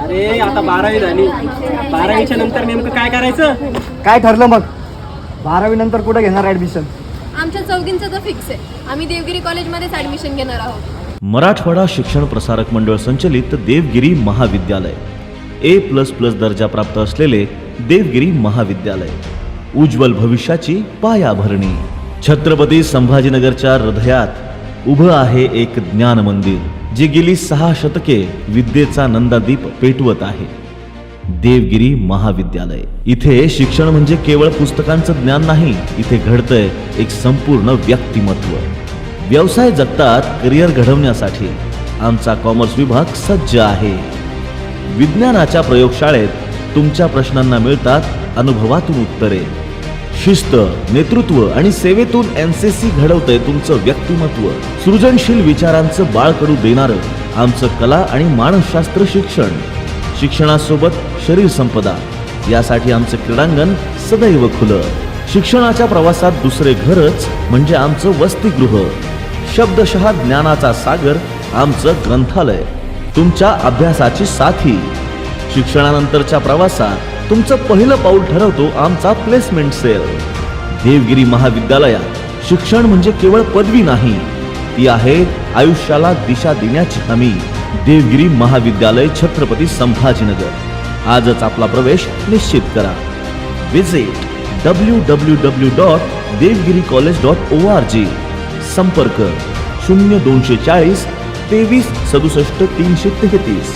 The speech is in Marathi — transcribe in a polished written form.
अरे आता 12वी झाली, 12वीच्या नंतर नेमकं काय करायचं? काय ठरलं मग? 12वी नंतर कुठे घेणार ऍडमिशन? आमच्या चौघींचं तर फिक्स आहे. आम्ही देवगिरी कॉलेजमध्येच ऍडमिशन घेणार आहोत. मराठवाडा शिक्षण प्रसारक मंडळ संचलित देवगिरी महाविद्यालय A++ दर्जा प्राप्त असलेले देवगिरी महाविद्यालय, उज्ज्वल भविष्याची पायाभरणी. छत्रपती संभाजीनगरच्या हृदयात उभं आहे एक ज्ञान मंदिर, जे गेली 6 शतके विद्येचा नंदादीप पेटवत आहे. देवगिरी महाविद्यालय. इथे शिक्षण म्हणजे केवळ पुस्तकांचं ज्ञान नाही, इथे घडतंय एक संपूर्ण व्यक्तिमत्व. व्यवसाय जगतात करिअर घडवण्यासाठी आमचा कॉमर्स विभाग सज्ज आहे. विज्ञानाच्या प्रयोगशाळेत तुमच्या प्रश्नांना मिळतात अनुभवातून उत्तरे. शिस्त, नेतृत्व आणि सेवेतून NCC घडवतंय तुमचं व्यक्तिमत्व. सृजनशील विचारांचं बाळकडू देणारं आमचं कला आणि मानसशास्त्र शिक्षण. शिक्षणासोबत शरीर संपदा, यासाठी आमचं क्रीडांगण सदैव खुलं. शिक्षणाच्या प्रवासात दुसरे घरच म्हणजे आमचं वसतिगृह. शब्दशः ज्ञानाचा सागर आमचं ग्रंथालय, तुमच्या अभ्यासाची साथी. शिक्षणानंतरच्या प्रवासात तुमचं पहिलं पाऊल ठरवतो आमचा प्लेसमेंट सेल. देवगिरी महाविद्यालयात शिक्षण म्हणजे केवळ पदवी नाही, ती आहे आयुष्याला दिशा देण्याची हमी. देवगिरी महाविद्यालय, छत्रपती संभाजीनगर. आजच आपला प्रवेश निश्चित करा. Visit www.devgiricollege.org. संपर्क 0240 23 67 333.